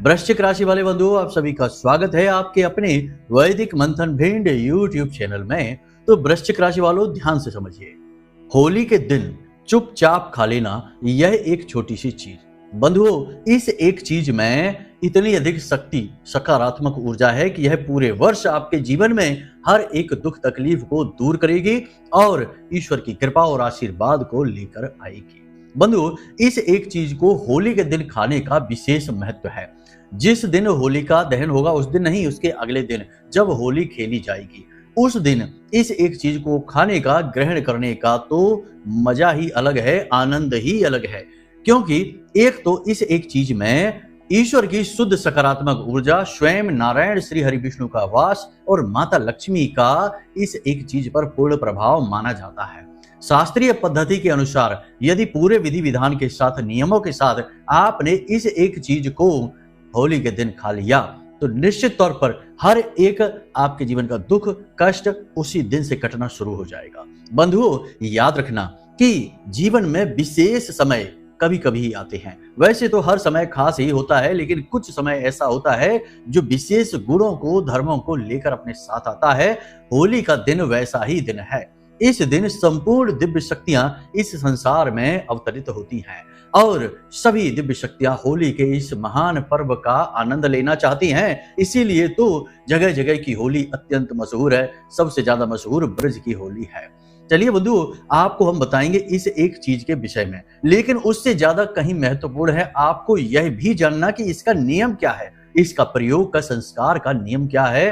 वृश्चिक राशि वाले बंधुओं, आप सभी का स्वागत है आपके अपने वैदिक मंथन भिंड यूट्यूब चैनल में। तो वृश्चिक राशि वालों, ध्यान से समझिए। होली के दिन चुपचाप खा लेना यह एक छोटी सी चीज, बंधुओं, इस एक चीज में इतनी अधिक शक्ति, सकारात्मक ऊर्जा है कि यह पूरे वर्ष आपके जीवन में हर एक दुख तकलीफ को दूर करेगी और ईश्वर की कृपा और आशीर्वाद को लेकर आएगी। बंधुओं, इस एक चीज को होली के दिन खाने का विशेष महत्व है। जिस दिन होली का दहन होगा उस दिन नहीं, उसके अगले दिन जब होली खेली जाएगी उस दिन इस एक चीज को खाने का, ग्रहण करने का तो मजा ही अलग है, आनंद ही अलग है। क्योंकि एक तो इस एक चीज में ईश्वर की शुद्ध सकारात्मक ऊर्जा, स्वयं नारायण श्री हरि विष्णु का वास और माता लक्ष्मी का इस एक चीज पर पूर्ण प्रभाव माना जाता है। शास्त्रीय पद्धति के अनुसार यदि पूरे विधि विधान के साथ, नियमों के साथ आपने इस एक चीज को होली के दिन खा लिया तो निश्चित तौर पर हर एक आपके जीवन का दुख, कष्ट उसी दिन से कटना शुरू हो जाएगा। बंधुओं, याद रखना कि जीवन में विशेष समय कभी कभी ही आते हैं। वैसे तो हर समय खास ही होता है, लेकिन कुछ समय ऐसा होता है जो विशेष गुणों को, धर्मों को लेकर अपने साथ आता है। होली का दिन वैसा ही दिन है। इस दिन संपूर्ण दिव्य शक्तियां इस संसार में अवतरित होती हैं और सभी दिव्य शक्तियां होली के इस महान पर्व का आनंद लेना चाहती हैं। इसीलिए तो जगह जगह की होली अत्यंत मशहूर है। सबसे ज्यादा मशहूर ब्रज की होली है। चलिए बंधुओं, आपको हम बताएंगे इस एक चीज के विषय में, लेकिन उससे ज्यादा कहीं महत्वपूर्ण है आपको यह भी जानना कि इसका नियम क्या है, इसका प्रयोग का, संस्कार का नियम क्या है।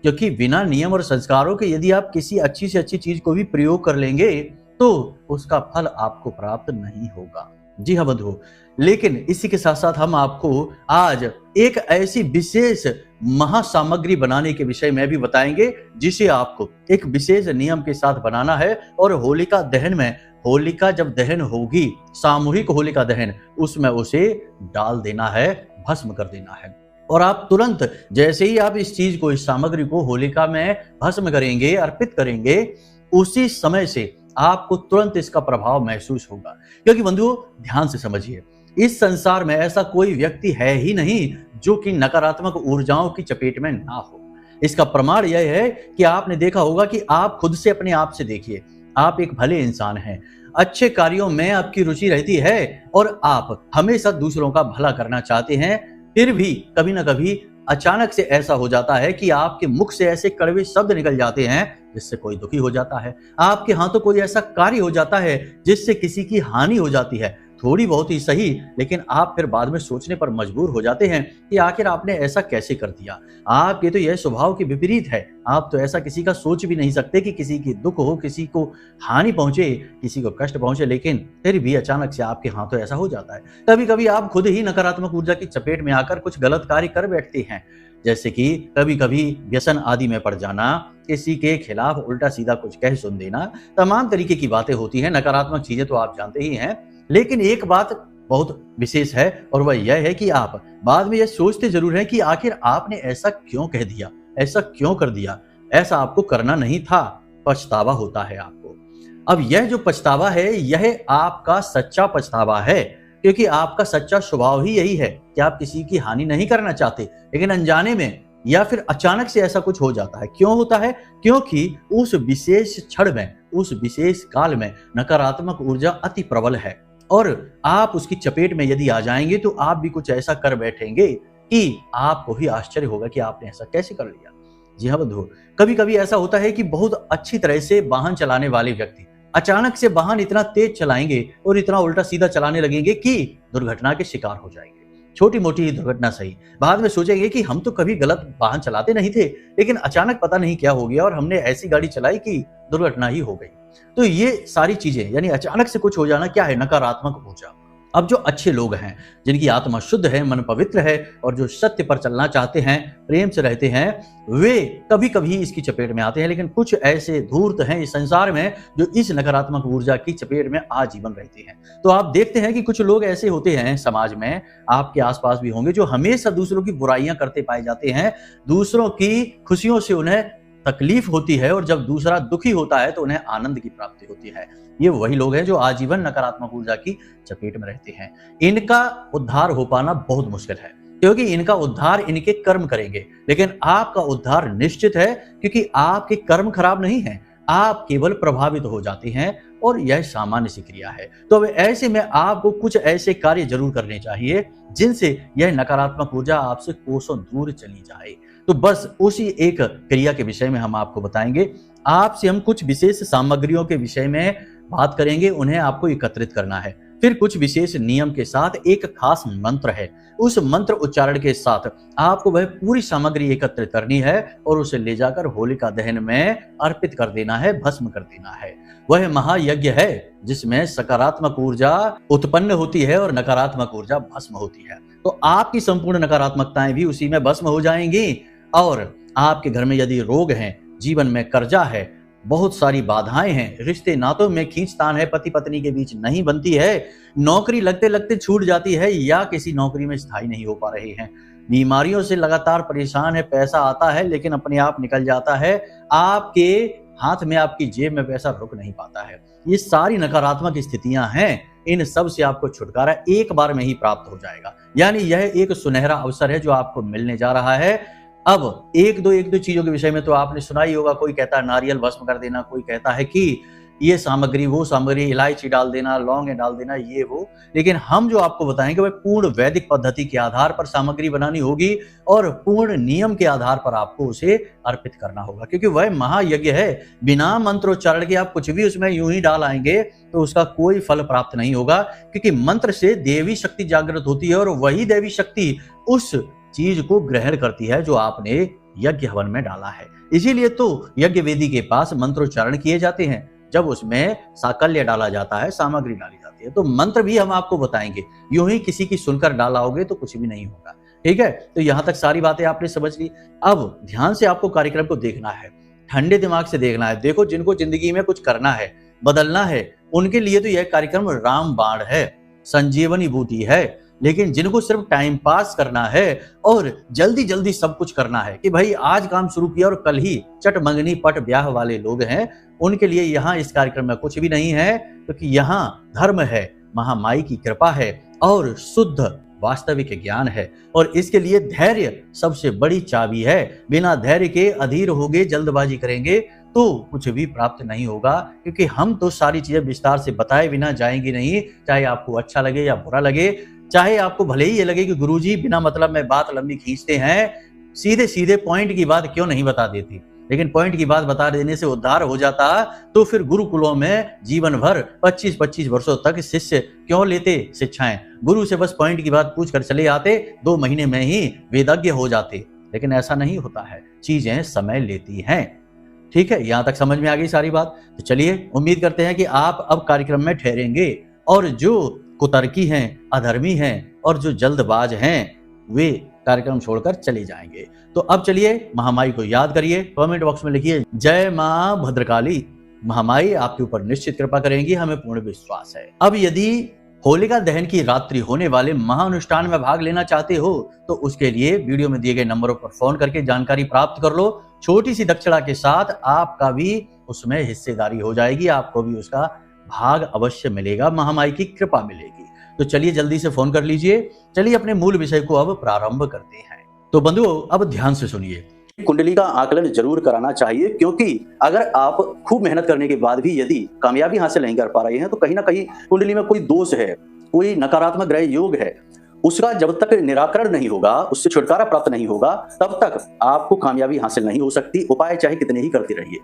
क्योंकि बिना नियम और संस्कारों के यदि आप किसी अच्छी से अच्छी चीज को भी प्रयोग कर लेंगे तो उसका फल आपको प्राप्त नहीं होगा। जी हाँ बंधुओं, लेकिन इसी के साथ साथ हम आपको आज एक ऐसी विशेष महासामग्री बनाने के विषय में भी बताएंगे जिसे आपको एक विशेष नियम के साथ बनाना है। और होलिका दहन में, होलिका जब दहन होगी, सामूहिक होलिका दहन, उसमें उसे डाल देना है, भस्म कर देना है। और आप तुरंत जैसे ही आप इस चीज को, इस सामग्री को होलिका में भस्म करेंगे, अर्पित करेंगे, उसी समय से आपको तुरंत इसका प्रभाव महसूस होगा। क्योंकि बंधुओं, ध्यान से समझिए, इस संसार में ऐसा कोई व्यक्ति है ही नहीं जो कि नकारात्मक ऊर्जाओं की चपेट में ना हो। इसका प्रमाण यह है कि आपने देखा होगा कि आप खुद से, अपने आप से देखिए, आप एक भले इंसान हैं, अच्छे कार्यों में आपकी रुचि रहती है और आप हमेशा दूसरों का भला करना चाहते हैं। फिर भी कभी ना कभी अचानक से ऐसा हो जाता है कि आपके मुख से ऐसे कड़वे शब्द निकल जाते हैं जिससे कोई दुखी हो जाता है। आपके हाथों कोई ऐसा कार्य हो जाता है जिससे किसी की हानि हो जाती है, थोड़ी बहुत ही सही, लेकिन आप फिर बाद में सोचने पर मजबूर हो जाते हैं कि आखिर आपने ऐसा कैसे कर दिया। आपके तो यह स्वभाव के विपरीत है। आप तो ऐसा किसी का सोच भी नहीं सकते कि किसी की दुख हो, किसी को हानि पहुंचे, किसी को कष्ट पहुंचे, लेकिन फिर भी अचानक से आपके हाथों ऐसा हो जाता है। कभी कभी आप खुद ही नकारात्मक ऊर्जा की चपेट में आकर कुछ गलत कार्य कर बैठते हैं, जैसे कि कभी कभी व्यसन आदि में पड़ जाना, किसी के खिलाफ उल्टा सीधा कुछ कह सुन देना, तमाम तरीके की बातें होती हैं। नकारात्मक चीजें तो आप जानते ही हैं, लेकिन एक बात बहुत विशेष है और वह यह है कि आप बाद में यह सोचते जरूर हैं कि आखिर आपने ऐसा क्यों कह दिया, ऐसा क्यों कर दिया, ऐसा आपको करना नहीं था। पछतावा होता है आपको। अब यह जो पछतावा है, यह आपका सच्चा पछतावा है, क्योंकि आपका सच्चा स्वभाव ही यही है कि आप किसी की हानि नहीं करना चाहते, लेकिन अनजाने में या फिर अचानक से ऐसा कुछ हो जाता है। क्यों होता है? क्योंकि उस विशेष क्षण में, उस विशेष काल में नकारात्मक ऊर्जा अति प्रबल है और आप उसकी चपेट में यदि आ जाएंगे तो आप भी कुछ ऐसा कर बैठेंगे कि आपको ही आश्चर्य होगा कि आपने ऐसा कैसे कर लिया। जी हाँ बंधुओं, कभी कभी ऐसा होता है कि बहुत अच्छी तरह से वाहन चलाने वाले व्यक्ति अचानक से वाहन इतना तेज चलाएंगे और इतना उल्टा सीधा चलाने लगेंगे कि दुर्घटना के शिकार हो जाएंगे। छोटी मोटी ही दुर्घटना सही, बाद में सोचेंगे कि हम तो कभी गलत वाहन चलाते नहीं थे, लेकिन अचानक पता नहीं क्या हो गया और हमने ऐसी गाड़ी चलाई कि दुर्घटना ही हो गई। तो ये सारी चीजें, यानी अचानक से कुछ हो जाना, क्या है? नकारात्मक ऊर्जा। अब जो अच्छे लोग हैं, जिनकी आत्मा शुद्ध है, मन पवित्र है और जो सत्य पर चलना चाहते हैं, प्रेम से रहते हैं, वे कभी कभी इसकी चपेट में आते हैं। लेकिन कुछ ऐसे धूर्त हैं इस संसार में जो इस नकारात्मक ऊर्जा की चपेट में आजीवन रहते हैं। तो आप देखते हैं कि कुछ लोग ऐसे होते हैं समाज में, आपके आसपास भी होंगे, जो हमेशा दूसरों की बुराइयां करते पाए जाते हैं। दूसरों की खुशियों से उन्हें तकलीफ होती है और जब दूसरा दुखी होता है तो उन्हें आनंद की प्राप्ति होती है। ये वही लोग हैं जो आजीवन नकारात्मक ऊर्जा की चपेट में रहते हैं। इनका उद्धार हो पाना बहुत मुश्किल है। क्योंकि इनका उद्धार इनके कर्म करेंगे। लेकिन आपका उद्धार निश्चित है, क्योंकि आपके कर्म खराब नहीं हैं, आप केवल प्रभावित हो जाते हैं और यह सामान्य सी क्रिया है। तो अब ऐसे में आपको कुछ ऐसे कार्य जरूर करने चाहिए जिनसे यह नकारात्मक ऊर्जा आपसे कोसों दूर चली जाए। तो बस उसी एक क्रिया के विषय में हम आपको बताएंगे। आपसे हम कुछ विशेष सामग्रियों के विषय में बात करेंगे, उन्हें आपको एकत्रित करना है। फिर कुछ विशेष नियम के साथ एक खास मंत्र है, उस मंत्र उच्चारण के साथ आपको वह पूरी सामग्री एकत्रित करनी है और उसे ले जाकर होलिका दहन में अर्पित कर देना है, भस्म कर देना है। वह महायज्ञ है जिसमें सकारात्मक ऊर्जा उत्पन्न होती है और नकारात्मक ऊर्जा भस्म होती है। तो आपकी संपूर्ण नकारात्मकताएं भी उसी में भस्म हो जाएंगी। और आपके घर में यदि रोग हैं, जीवन में कर्जा है, बहुत सारी बाधाएं हैं, रिश्ते नातों में खींचतान है, पति पत्नी के बीच नहीं बनती है, नौकरी लगते लगते छूट जाती है या किसी नौकरी में स्थायी नहीं हो पा रहे हैं, बीमारियों से लगातार परेशान है, पैसा आता है लेकिन अपने आप निकल जाता है, आपके हाथ में, आपकी जेब में पैसा रुक नहीं पाता है, ये सारी नकारात्मक स्थितियां हैं। इन सब से आपको छुटकारा एक बार में ही प्राप्त हो जाएगा। यानी यह एक सुनहरा अवसर है जो आपको मिलने जा रहा है। अब एक दो चीजों के विषय में तो आपने सुना ही होगा। कोई कहता है नारियल भस्म कर देना, कोई कहता है कि ये सामग्री वो सामग्री, इलायची डाल देना, लौंग डाल देना, ये वो। लेकिन हम जो आपको बताएंगे वह पूर्ण वैदिक पद्धति के आधार पर सामग्री बनानी होगी और पूर्ण नियम के आधार पर आपको उसे अर्पित करना होगा, क्योंकि वह महायज्ञ है। बिना मंत्रोच्चारण के आप कुछ भी उसमें यूं ही डाल आएंगे तो उसका कोई फल प्राप्त नहीं होगा, क्योंकि मंत्र से देवी शक्ति जागृत होती है और वही देवी शक्ति उस चीज को ग्रहण करती है जो आपने यज्ञ हवन में डाला है। इसीलिए तो यज्ञ वेदी के पास मंत्रोच्चारण किए जाते हैं, जब उसमें साकल्य डाला जाता है, सामग्री डाली जाती है। तो मंत्र भी हम आपको बताएंगे, यूं ही किसी की सुनकर डालाओगे तो कुछ भी नहीं होगा। ठीक है, तो यहां तक सारी बातें आपने समझ ली। अब ध्यान से आपको कार्यक्रम को देखना है, ठंडे दिमाग से देखना है। देखो, जिनको जिंदगी में कुछ करना है, बदलना है, उनके लिए तो यह कार्यक्रम रामबाण है, संजीवनी बूटी है। लेकिन जिनको सिर्फ टाइम पास करना है और जल्दी जल्दी सब कुछ करना है कि भाई आज काम शुरू किया और कल ही चट मंगनी पट ब्याह वाले लोग हैं, उनके लिए यहाँ इस कार्यक्रम में कुछ भी नहीं है, क्योंकि यहाँ धर्म है, महामाई की कृपा है और शुद्ध वास्तविक ज्ञान है। और इसके लिए धैर्य सबसे बड़ी चाबी है। बिना धैर्य के अधीर होगे, जल्दबाजी करेंगे तो कुछ भी प्राप्त नहीं होगा, क्योंकि हम तो सारी चीजें विस्तार से बताए बिना जाएंगे नहीं। चाहे आपको अच्छा लगे या बुरा लगे, चाहे आपको भले ही ये लगे कि गुरुजी बिना मतलब में बात लंबी खींचते हैं, सीधे सीधे पॉइंट की बात क्यों नहीं बता देती। लेकिन पॉइंट की बात बता देने से उद्धार हो जाता तो फिर गुरुकुलों में जीवन भर 25-25 वर्षों तक शिष्य क्यों लेते शिक्षाएं। गुरु से बस पॉइंट की बात पूछ कर चले आते, 2 महीने में ही वेदज्ञ हो जाते। लेकिन ऐसा नहीं होता है, चीजें समय लेती हैं। ठीक है, यहां तक समझ में आ गई सारी बात। तो चलिए, उम्मीद करते हैं कि आप अब कार्यक्रम में ठहरेंगे और जो कुतर्की हैं, अधर्मी हैं और जो जल्दबाज हैं, वे कार्यक्रम छोड़कर चले जाएंगे। तो अब चलिए, महामाई को याद करिए, कमेंट बॉक्स में लिखिए जय मां भद्रकाली। महामाई आपके ऊपर निश्चित कृपा करेंगी, हमें पूर्ण विश्वास है। अब यदि होलिका दहन की रात्रि होने वाले महाअनुष्ठान में भाग लेना चाहते हो तो उसके लिए वीडियो में दिए गए नंबरों पर फोन करके जानकारी प्राप्त कर लो। छोटी सी दक्षिणा के साथ आपका भी उसमें हिस्सेदारी हो जाएगी, आपको भी उसका भाग अवश्य मिलेगा, महामाई की कृपा मिलेगी। तो चलिए जल्दी से फोन कर लीजिए। चलिए अपने मूल विषय को अब प्रारंभ करते हैं। तो बंधुओं, अब ध्यान से सुनिए। कुंडली का आकलन जरूर कराना चाहिए, क्योंकि अगर आप खूब मेहनत करने के बाद भी यदि कामयाबी हासिल नहीं कर पा रहे हैं तो कहीं ना कहीं कुंडली में कोई दोष है, कोई नकारात्मक ग्रह योग है। उसका जब तक निराकरण नहीं होगा, उससे छुटकारा प्राप्त नहीं होगा, तब तक आपको कामयाबी हासिल नहीं हो सकती। उपाय चाहे कितने ही करते रहिए।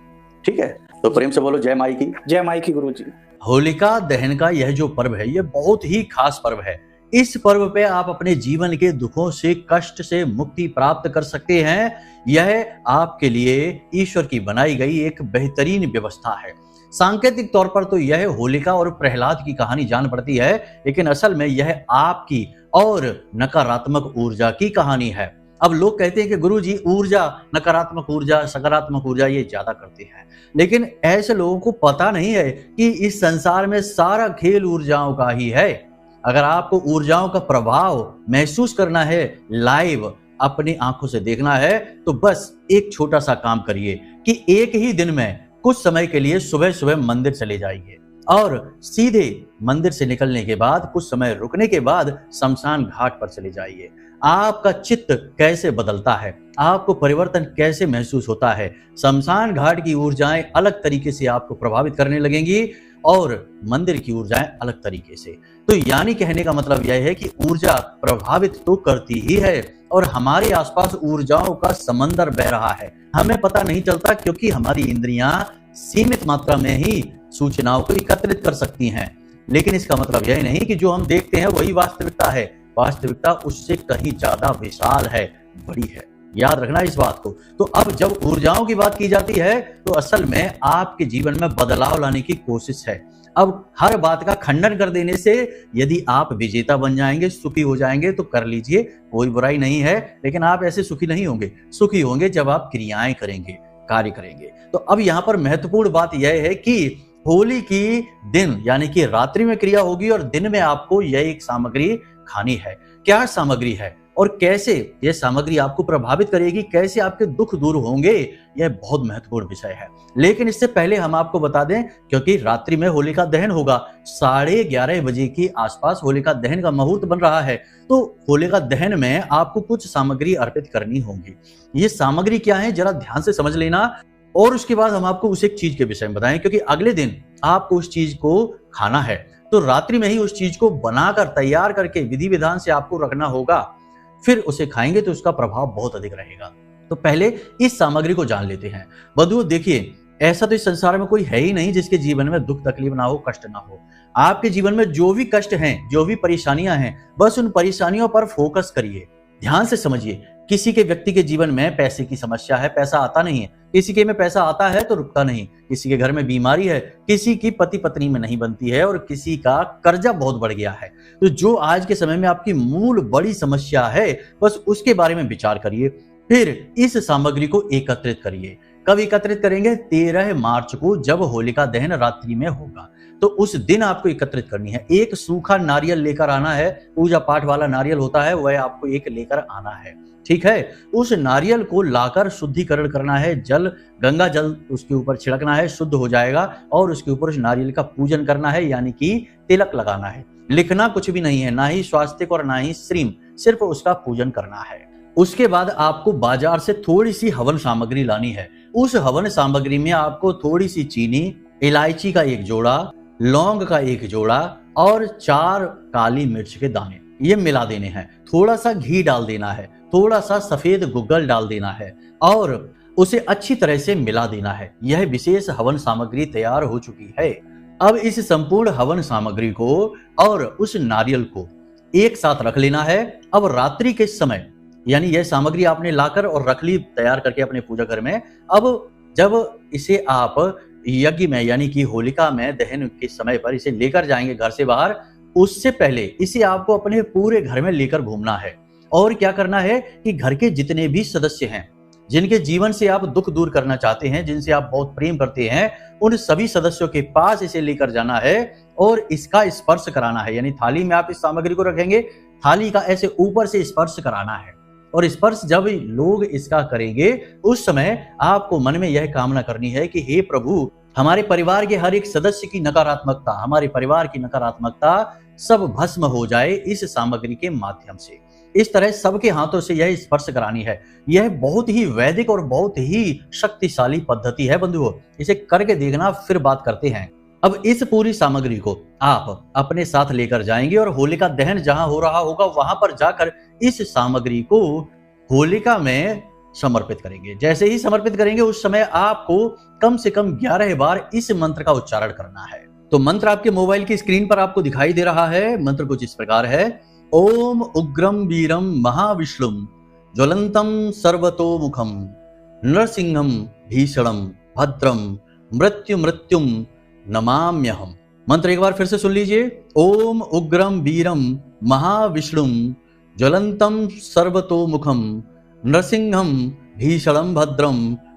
ठीक है, तो प्रेम से बोलो जय माई की। जय माई की गुरुजी। होलिका दहन का यह जो पर्व है, यह बहुत ही खास पर्व है। इस पर्व पे आप अपने जीवन के दुखों से, कष्ट से मुक्ति प्राप्त कर सकते हैं। यह आपके लिए ईश्वर की बनाई गई एक बेहतरीन व्यवस्था है। सांकेतिक तौर पर तो यह होलिका और प्रहलाद की कहानी जान पड़ती है, लेकिन असल में यह आपकी और नकारात्मक ऊर्जा की कहानी है। अब लोग कहते हैं कि गुरुजी ऊर्जा, नकारात्मक ऊर्जा, सकारात्मक ऊर्जा ये ज्यादा करते हैं, लेकिन ऐसे लोगों को पता नहीं है कि इस संसार में सारा खेल ऊर्जाओं का ही है। अगर आपको ऊर्जाओं का प्रभाव महसूस करना है, लाइव अपनी आंखों से देखना है, तो बस एक छोटा सा काम करिए कि एक ही दिन में कुछ समय के लिए सुबह सुबह मंदिर चले जाइए। और सीधे मंदिर से निकलने के बाद कुछ समय रुकने के बाद शमशान घाट पर चले जाइए। आपका चित्त कैसे बदलता है, आपको परिवर्तन कैसे महसूस होता है। शमशान घाट की ऊर्जाएं अलग तरीके से आपको प्रभावित करने लगेंगी और मंदिर की ऊर्जाएं अलग तरीके से। तो यानी कहने का मतलब यह है कि ऊर्जा प्रभावित तो करती ही है और हमारे आसपास ऊर्जाओं का समंदर बह रहा है, हमें पता नहीं चलता, क्योंकि हमारी इंद्रियां सीमित मात्रा में ही सूचनाओं को एकत्रित कर सकती हैं। लेकिन इसका मतलब यह नहीं कि जो हम देखते हैं वही वास्तविकता है। वास्तविकता उससे कहीं ज्यादा विशाल है, बड़ी है। याद रखना इस बात को। तो अब जब ऊर्जाओं की बात की जाती है तो असल में आपके जीवन में बदलाव लाने की कोशिश है। अब हर बात का खंडन कर देने से यदि आप विजेता बन जाएंगे, सुखी हो जाएंगे तो कर लीजिए, कोई बुराई नहीं है। लेकिन आप ऐसे सुखी नहीं होंगे। सुखी होंगे जब आप क्रियाएं करेंगे, कार्य करेंगे। तो अब यहाँ पर महत्वपूर्ण बात यह है कि होली की दिन यानी कि रात्रि में क्रिया होगी और दिन में आपको यह एक सामग्री खानी है। क्या सामग्री है और कैसे यह सामग्री आपको प्रभावित करेगी, कैसे आपके दुख दूर होंगे, यह बहुत महत्वपूर्ण विषय है। लेकिन इससे पहले हम आपको बता दें, क्योंकि रात्रि में होलिका दहन होगा, 11:30 बजे के आसपास होलिका दहन का मुहूर्त बन रहा है। तो होलिका दहन में आपको कुछ सामग्री अर्पित करनी होगी। ये सामग्री क्या है जरा ध्यान से समझ लेना और उसके बाद हम आपको उस एक चीज के विषय में बताएं, क्योंकि अगले दिन आपको उस चीज को खाना है। तो रात्रि में ही उस चीज को बनाकर तैयार करके विधि विधान से आपको रखना होगा, फिर उसे खाएंगे तो उसका प्रभाव बहुत अधिक रहेगा। तो पहले इस सामग्री को जान लेते हैं। बंधुओं देखिए, ऐसा तो इस संसार में कोई है ही नहीं जिसके जीवन में दुख तकलीफ ना हो, कष्ट ना हो। आपके जीवन में जो भी कष्ट हैं, जो भी परेशानियां हैं, बस उन परेशानियों पर फोकस करिए, ध्यान से समझिए। किसी के व्यक्ति के जीवन में पैसे की समस्या है, पैसा आता नहीं है। किसी के में पैसा आता है तो रुकता नहीं। किसी के घर में बीमारी है, किसी की पति पत्नी में नहीं बनती है और किसी का कर्जा बहुत बढ़ गया है। तो जो आज के समय में आपकी मूल बड़ी समस्या है, बस उसके बारे में विचार करिए। फिर इस सामग्री को एकत्रित करिए। कब एकत्रित करेंगे? 13 मार्च को, जब होलिका दहन रात्रि में होगा। तो उस दिन आपको एकत्रित करनी है। एक सूखा नारियल लेकर आना है, पूजा पाठ वाला नारियल होता है, वह आपको एक लेकर आना है, ठीक है। उस नारियल को लाकर शुद्धिकरण करना है, जल, गंगा जल उसके ऊपर छिड़कना है, शुद्ध हो जाएगा और उसके ऊपर उस नारियल का पूजन करना है, यानी कि तिलक लगाना है। लिखना कुछ भी नहीं है, ना ही स्वास्तिक और ना ही श्रीम, सिर्फ उसका पूजन करना है। उसके बाद आपको बाजार से थोड़ी सी हवन सामग्री लानी है। उस हवन सामग्री में आपको थोड़ी सी चीनी, इलायची का एक जोड़ा, लौंग का एक जोड़ा और 4 काली मिर्च के दाने, ये मिला देने हैं। थोड़ा सा घी डाल देना है, थोड़ा सा सफेद गुग्गल डाल देना है और उसे अच्छी तरह से मिला देना है। यह विशेष हवन सामग्री तैयार हो चुकी है। अब इस संपूर्ण हवन सामग्री को और उस नारियल को एक साथ रख लेना है। अब रात्रि के समय, यानी यह सामग्री आपने लाकर और रख ली तैयार करके अपने पूजा घर में। अब जब इसे आप यज्ञ में यानी कि होलिका में दहन के समय पर इसे लेकर जाएंगे घर से बाहर, उससे पहले इसे आपको अपने पूरे घर में लेकर घूमना है। और क्या करना है कि घर के जितने भी सदस्य हैं, जिनके जीवन से आप दुख दूर करना चाहते हैं, जिनसे आप बहुत प्रेम करते हैं, उन सभी सदस्यों के पास इसे लेकर जाना है और इसका स्पर्श कराना है। यानी थाली में आप इस सामग्री को रखेंगे, थाली का ऐसे ऊपर से स्पर्श कराना है और स्पर्श जब लोग इसका करेंगे, उस समय आपको मन में यह कामना करनी है कि हे प्रभु, हमारे परिवार के हर एक सदस्य की नकारात्मकता, हमारे परिवार की नकारात्मकता सब भस्म हो जाए इस सामग्री के माध्यम से। इस तरह सबके हाथों से यह स्पर्श करानी है। यह बहुत ही वैदिक और बहुत ही शक्तिशाली पद्धति है बंधुओं, इसे करके देखना, फिर बात करते हैं। अब इस पूरी सामग्री को आप अपने साथ लेकर जाएंगे और होलिका दहन जहां हो रहा होगा वहां पर जाकर इस सामग्री को होलिका में समर्पित करेंगे। जैसे ही समर्पित करेंगे उस समय आपको कम से कम 11 बार इस मंत्र का उच्चारण करना है। तो मंत्र आपके मोबाइल की स्क्रीन पर आपको दिखाई दे रहा है। मंत्र कुछ इस प्रकार है: ओम उग्रम वीरम महाविष्णुम ज्वलंतम सर्वतोमुखम नरसिंहम भीषणम भद्रम मृत्यु मृत्युम नमाम्यहम। मंत्र एक बार फिर से सुन लीजिए। ओम उग्रम वीरम महाविष्णुम ज्वलंतम सर्वतोमुखम नरसिंहम भीषणम भद्रम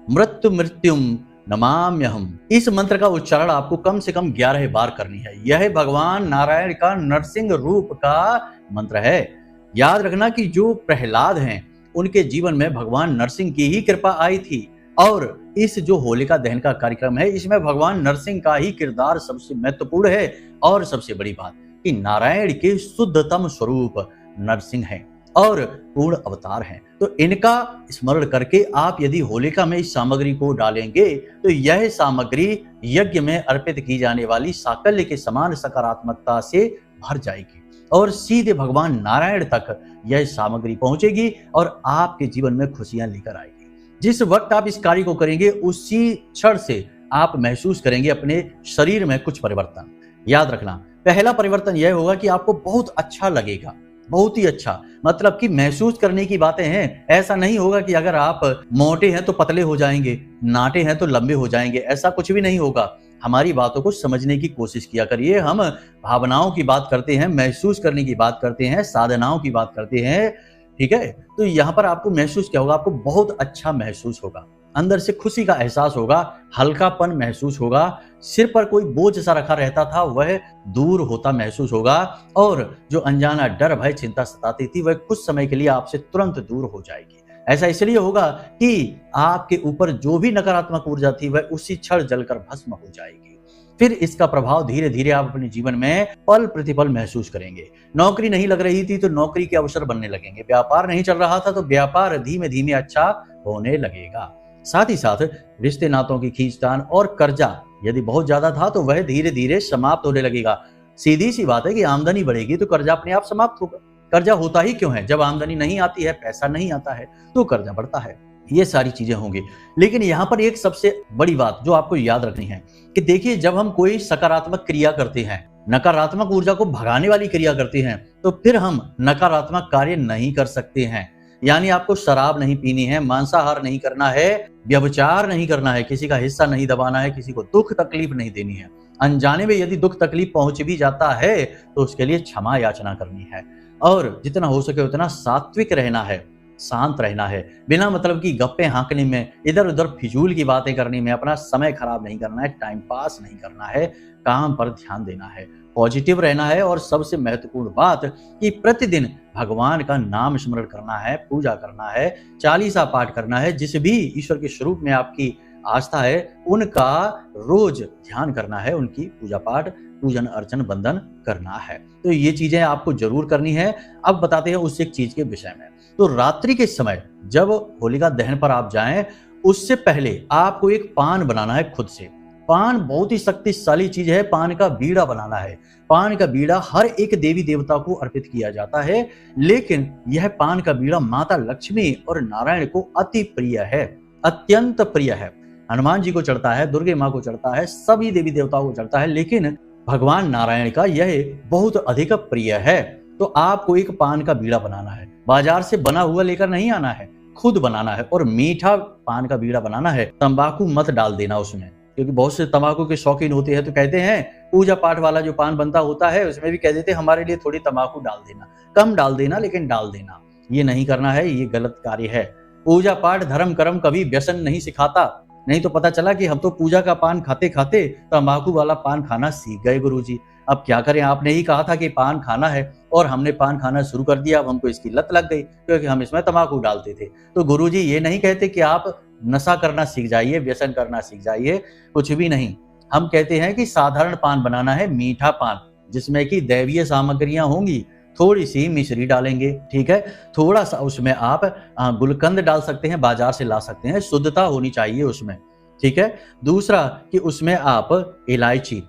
मृत्यु मृत्युम नमाम्यहम। इस मंत्र का उच्चारण आपको कम से कम 11 बार करनी है। यह भगवान नारायण का नरसिंह रूप का मंत्र है। याद रखना कि जो प्रहलाद हैं, उनके जीवन में भगवान नरसिंह की ही कृपा आई थी। और इस जो होलिका दहन का कार्यक्रम है, इसमें भगवान नरसिंह का ही किरदार सबसे महत्वपूर्ण है। और सबसे बड़ी बात कि नारायण के शुद्धतम स्वरूप नरसिंह हैं और पूर्ण अवतार हैं। तो इनका स्मरण करके आप यदि होलिका में इस सामग्री को डालेंगे तो यह सामग्री यज्ञ में अर्पित की जाने वाली साकल्य के समान सकारात्मकता से भर जाएगी और सीधे भगवान नारायण तक यह सामग्री पहुंचेगी और आपके जीवन में खुशियां लेकर आएगी। जिस वक्त आप इस कार्य को करेंगे उसी क्षण से आप महसूस करेंगे अपने शरीर में कुछ परिवर्तन। याद रखना, पहला परिवर्तन यह होगा कि आपको बहुत अच्छा लगेगा, बहुत ही अच्छा। मतलब कि महसूस करने की बातें हैं। ऐसा नहीं होगा कि अगर आप मोटे हैं तो पतले हो जाएंगे, नाटे हैं तो लंबे हो जाएंगे, ऐसा कुछ भी नहीं होगा। हमारी बातों को समझने की कोशिश किया करिए। हम भावनाओं की बात करते हैं, महसूस करने की बात करते हैं, साधनाओं की बात करते हैं, ठीक है। तो यहाँ पर आपको महसूस क्या होगा? आपको बहुत अच्छा महसूस होगा, अंदर से खुशी का एहसास होगा, हल्कापन महसूस होगा, सिर पर कोई बोझ सा रखा रहता था वह दूर होता महसूस होगा और जो अनजाना डर, भय, चिंता सताती थी वह कुछ समय के लिए आपसे तुरंत दूर हो जाएगी। ऐसा इसलिए होगा कि आपके ऊपर जो भी नकारात्मक ऊर्जा थी वह उसी क्षण जलकर भस्म हो जाएगी। फिर इसका प्रभाव धीरे धीरे आप अपने जीवन में पल प्रतिपल महसूस करेंगे। नौकरी नहीं लग रही थी तो नौकरी के अवसर बनने लगेंगे, व्यापार नहीं चल रहा था तो व्यापार धीमे धीमे अच्छा होने लगेगा। साथ ही साथ रिश्ते नातों की खींचतान और कर्जा यदि बहुत ज्यादा था तो वह धीरे धीरे समाप्त होने लगेगा। सीधी सी बात है कि आमदनी बढ़ेगी तो कर्जा अपने आप समाप्त होगा। कर्जा होता ही क्यों है? जब आमदनी नहीं आती है, पैसा नहीं आता है तो कर्जा बढ़ता है। ये सारी चीजें होंगी। लेकिन यहाँ पर एक सबसे बड़ी बात जो आपको याद रखनी है कि देखिए, जब हम कोई सकारात्मक क्रिया करते हैं, नकारात्मक ऊर्जा को भगाने वाली क्रिया करते हैं, तो फिर हम नकारात्मक कार्य नहीं कर सकते हैं। यानी आपको शराब नहीं पीनी है, मांसाहार नहीं करना है, व्यभिचार नहीं करना है, किसी का हिस्सा नहीं दबाना है, किसी को दुख तकलीफ नहीं देनी है। अनजाने में यदि दुख तकलीफ पहुंच भी जाता है तो उसके लिए क्षमा याचना करनी है और जितना हो सके उतना सात्विक रहना है, शांत रहना है। बिना मतलब की गप्पे हाँकने में, इधर उधर फिजूल की बातें करने में अपना समय खराब नहीं करना है, टाइम पास नहीं करना है, काम पर ध्यान देना है, पॉजिटिव रहना है। और सबसे महत्वपूर्ण बात कि प्रतिदिन भगवान का नाम स्मरण करना है, पूजा करना है, चालीसा पाठ करना है। जिस भी ईश्वर के स्वरूप में आपकी आस्था है उनका रोज ध्यान करना है, उनकी पूजा पाठ, पूजन अर्चन, वंदन करना है। तो ये चीजें आपको जरूर करनी है। अब बताते हैं उस एक चीज के विषय में। तो रात्रि के समय जब होलिका दहन पर आप जाएं, उससे पहले आपको एक पान बनाना है खुद से। पान बहुत ही शक्तिशाली चीज है। पान का बीड़ा बनाना है। पान का बीड़ा हर एक देवी देवता को अर्पित किया जाता है, लेकिन यह पान का बीड़ा माता लक्ष्मी और नारायण को अति प्रिय है, अत्यंत प्रिय है। हनुमान जी को चढ़ता है, दुर्गे माँ को चढ़ता है, सभी देवी देवताओं को चढ़ता है, लेकिन भगवान नारायण का यह बहुत अधिक प्रिय है। तो आपको एक पान का बीड़ा बनाना है। बाजार से बना हुआ लेकर नहीं आना है, खुद बनाना है। और मीठा पान का बीड़ा बनाना है। तंबाकू मत डाल देना उसमें, क्योंकि बहुत से तंबाकू के शौकीन होते हैं तो कहते हैं पूजा पाठ वाला जो पान बनता होता है उसमें भी कह देते हैं हमारे लिए थोड़ी तंबाकू डाल देना, कम डाल देना लेकिन डाल देना। ये नहीं करना है, ये गलत कार्य है। पूजा पाठ धर्म कर्म कभी व्यसन नहीं सिखाता। नहीं तो पता चला कि हम तो पूजा का पान खाते खाते तंबाकू वाला पान खाना सीख गए गुरुजी। अब क्या करें? आपने ही कहा था कि पान खाना है और हमने पान खाना शुरू कर दिया। अब हमको इसकी लत लग गई क्योंकि हम इसमें तंबाकू डालते थे। तो गुरुजी ये नहीं कहते कि आप नशा करना सीख जाइए, व्यसन करना सीख जाइए, कुछ भी नहीं। हम कहते हैं कि साधारण पान बनाना है, मीठा पान जिसमें कि दैवीय सामग्रियां होंगी। थोड़ी सी मिश्री डालेंगे, ठीक है, थोड़ा सा उसमें आप गुलकंद डाल सकते हैं, बाजार से ला सकते हैं, शुद्धता होनी चाहिए उसमें, ठीक है। दूसरा कि उसमें आप इलायची,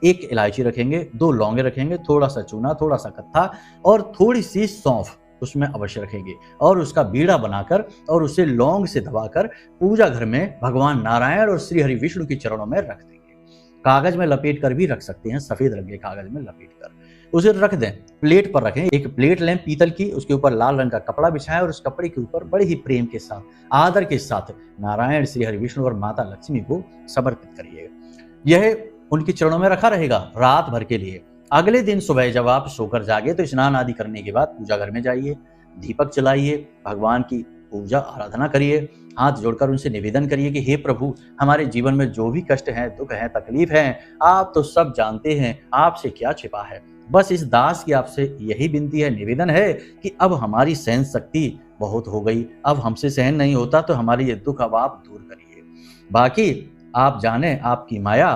एक इलायची रखेंगे, 2 लौंगे रखेंगे, थोड़ा सा चूना, थोड़ा सा कत्था और थोड़ी सी सौंफ उसमें अवश्य रखेंगे और उसका बीड़ा बनाकर और उसे लौंग से दबाकर पूजा घर में भगवान नारायण और श्री हरि विष्णु के चरणों में रख देंगे। कागज में लपेट कर भी रख सकते हैं, सफेद रंग के कागज में लपेट कर उसे रख दें। प्लेट पर रखें, एक प्लेट लें पीतल की, उसके ऊपर लाल रंग का कपड़ा बिछाएं और उस कपड़े के ऊपर बड़े ही प्रेम के साथ, आदर के साथ नारायण, श्री हरि विष्णु और माता लक्ष्मी को समर्पित करिएगा। यह उनके चरणों में रखा रहेगा रात भर के लिए। अगले दिन सुबह जब आप सोकर जागे तो स्नान आदि करने के बाद पूजा घर में जाइए, दीपक जलाइए, भगवान की पूजा आराधना करिए, हाथ जोड़कर उनसे निवेदन करिए कि हे प्रभु, हमारे जीवन में जो भी कष्ट हैं, दुख हैं, तकलीफ हैं, आप तो सब जानते हैं, आपसे क्या छिपा है। बस इस दास की आपसे यही विनती है, निवेदन है कि अब हमारी सहन शक्ति बहुत हो गई, अब हमसे सहन नहीं होता, तो हमारी ये दुख अब आप दूर करिए। बाकी आप जाने आपकी माया,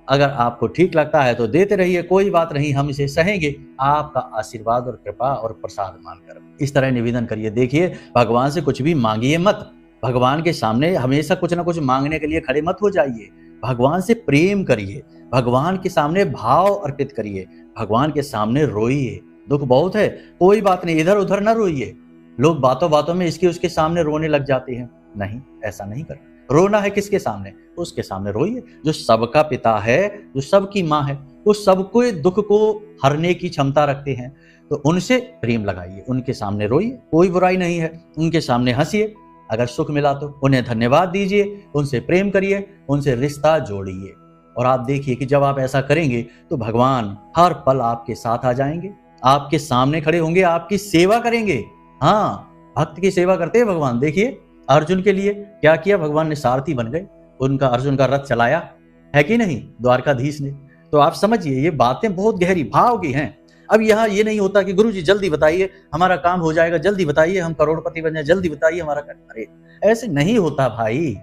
अगर आपको ठीक लगता है तो देते रहिए, कोई बात नहीं, हम इसे सहेंगे आपका आशीर्वाद और कृपा और प्रसाद मानकर। इस तरह निवेदन करिए। देखिए, भगवान से कुछ भी मांगिए मत, भगवान के सामने हमेशा कुछ ना कुछ मांगने के लिए खड़े मत हो जाइए। भगवान से प्रेम करिए, भगवान के सामने भाव अर्पित करिए, भगवान के सामने रोइए। दुख बहुत है, कोई बात नहीं, इधर उधर ना रोइए। लोग बातों बातों में इसके उसके सामने रोने लग जाते हैं। नहीं, ऐसा नहीं करना। रोना है किसके सामने? उसके सामने रोइए जो सबका पिता है, जो सबकी माँ है, वो सबको दुख को हरने की क्षमता रखते हैं। तो उनसे प्रेम लगाइए, उनके सामने रोइए, कोई बुराई नहीं है। उनके सामने हंसिए, अगर सुख मिला तो उन्हें धन्यवाद दीजिए, उनसे प्रेम करिए, उनसे रिश्ता जोड़िए। और आप देखिए कि जब आप ऐसा करेंगे तो भगवान हर पल आपके साथ आ जाएंगे, आपके सामने खड़े होंगे, आपकी सेवा करेंगे। हाँ, भक्त की सेवा करते हैं भगवान। देखिए, अर्जुन के लिए क्या किया, भगवान ने सारथी बन गए, उनका अर्जुन का रथ चलाया, है कि नहीं, द्वारकाधीश ने। तो आप समझिए, ये बातें बहुत गहरी भाव की हैं। अब यहाँ ये नहीं होता कि गुरुजी जल्दी बताइए, हमारा काम हो जाएगा, जल्दी बताइए, हम करोड़पति बन जाए, जल्दी बताइए हमारा काम। अरे ऐसे नहीं होता भाई,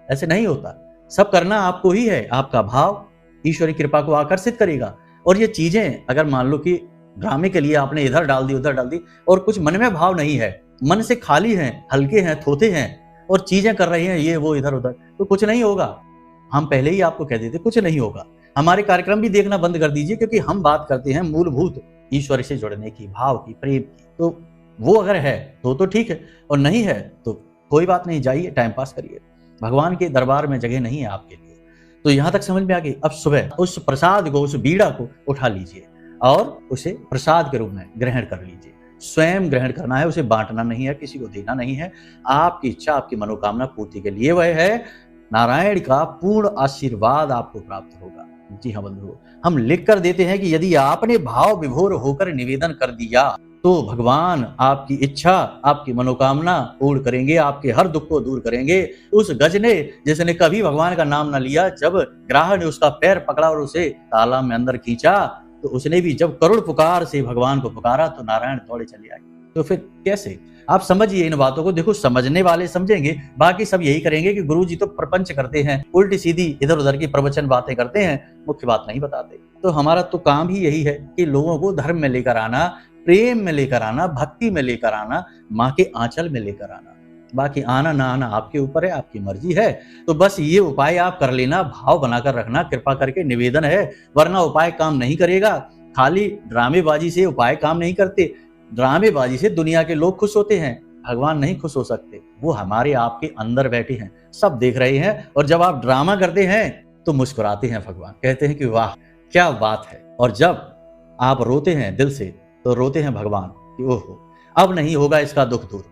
ऐसे नहीं होता। सब करना आपको ही है। आपका भाव ईश्वरी कृपा को आकर्षित करेगा। और ये चीजें अगर मान लो कि ड्रामे के लिए आपने इधर डाल दी, उधर डाल दी, और कुछ मन में भाव नहीं है, मन से खाली हैं, हल्के हैं, थोथे हैं, और चीजें कर रहे हैं ये वो इधर उधर, तो कुछ नहीं होगा। हम पहले ही आपको कह देते कुछ नहीं होगा। हमारे कार्यक्रम भी देखना बंद कर दीजिए, क्योंकि हम बात करते हैं मूलभूत ईश्वर से जुड़ने की, भाव की, प्रेम की। तो वो अगर है तो ठीक है, और नहीं है तो कोई बात नहीं, जाइए टाइम पास करिए। भगवान के दरबार में जगह नहीं है आपके लिए। तो यहां तक समझ में आ गई। अब सुबह उस प्रसाद को, उस बीड़ा को उठा लीजिए और उसे प्रसाद के रूप में ग्रहण कर लीजिए। स्वयं ग्रहण करना है, उसे बांटना नहीं है, किसी को देना नहीं है। आपकी इच्छा, आपकी मनोकामना पूर्ति के लिए वह है। नारायण का पूर्ण आशीर्वाद आपको प्राप्त होगा। जी हाँ बंधुओं, हम लिख कर देते हैं कि यदि आपने भाव विभोर होकर निवेदन कर दिया तो भगवान आपकी इच्छा, आपकी मनोकामना पूर्ण करेंगे, आपके हर दुख को दूर करेंगे। उस गज ने, जिसने कभी भगवान का नाम न लिया, जब ग्राह ने उसका पैर पकड़ा और उसे तालाब में अंदर खींचा, तो उसने भी जब करुण पुकार से भगवान को पुकारा तो नारायण दौड़े चले आए। तो फिर कैसे? आप समझिए इन बातों को। देखो, समझने वाले समझेंगे, बाकी सब यही करेंगे कि गुरुजी तो प्रपंच करते हैं, उल्टी सीधी इधर उधर की प्रवचन बातें करते हैं, मुख्य बात नहीं बताते। तो हमारा तो काम ही यही है कि लोगों को धर्म में लेकर आना, प्रेम में लेकर आना, भक्ति में लेकर आना, माँ के आंचल में लेकर आना। बाकी आना ना आना आपके ऊपर है, आपकी मर्जी है। तो बस ये उपाय आप कर लेना, भाव बनाकर रखना, कृपा करके निवेदन है, वरना उपाय काम नहीं करेगा। खाली ड्रामेबाजी से उपाय काम नहीं करते। ड्रामेबाजी से दुनिया के लोग खुश होते हैं, भगवान नहीं खुश हो सकते। वो हमारे आपके अंदर बैठे हैं, सब देख रहे हैं। और जब आप ड्रामा करते हैं तो मुस्कुराते हैं भगवान, कहते हैं कि वाह क्या बात है। और जब आप रोते हैं दिल से तो रोते हैं भगवान कि ओहो, अब नहीं होगा इसका दुख दूर।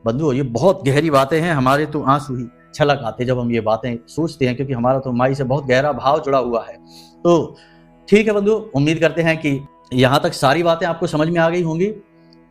बंधुओं, ये बहुत गहरी बातें हैं। हमारे तो आंसू ही छलक आते जब हम ये बातें सोचते हैं, क्योंकि हमारा तो माई से बहुत गहरा भाव जुड़ा हुआ है। तो ठीक है बंधु, उम्मीद करते हैं कि यहाँ तक सारी बातें आपको समझ में आ गई होंगी।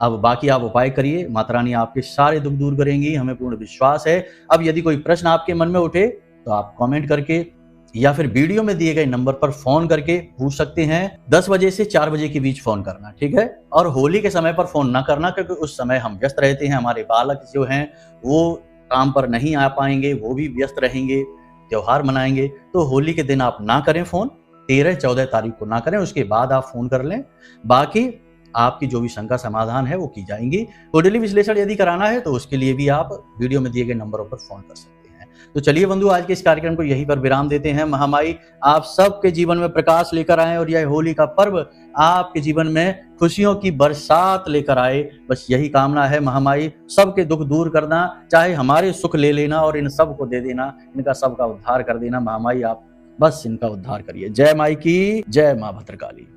अब बाकी आप उपाय करिए, माता रानी आपके सारे दुख दूर करेंगी, हमें पूर्ण विश्वास है। अब यदि कोई प्रश्न आपके मन में उठे तो आप कमेंट करके या फिर वीडियो में दिए गए नंबर पर फोन करके पूछ सकते हैं। 10 बजे से 4 बजे के बीच फोन करना, ठीक है। और होली के समय पर फोन ना करना, क्योंकि उस समय हम व्यस्त रहते हैं, हमारे बालक जो हैं वो काम पर नहीं आ पाएंगे, वो भी व्यस्त रहेंगे, त्योहार मनाएंगे। तो होली के दिन आप ना करें फोन, 13-14 तारीख को ना करें, उसके बाद आप फोन कर लें। बाकी आपकी जो भी शंका समाधान है वो की जाएंगी। कुंडली विश्लेषण यदि कराना है तो उसके लिए भी आप वीडियो में दिए गए नंबरों पर फोन कर सकते हैं। तो चलिए बंधु, आज के इस कार्यक्रम को यहीं पर विराम देते हैं। महामाई आप सबके जीवन में प्रकाश लेकर आए और यह होली का पर्व आपके जीवन में खुशियों की बरसात लेकर आए। बस यही कामना है महामाई, सबके दुख दूर करना, चाहे हमारे सुख ले लेना और इन सब को दे देना, इनका सबका उद्धार कर देना। महामाई आप बस इनका उद्धार करिए। जय माई की जय, मां भद्रकाली।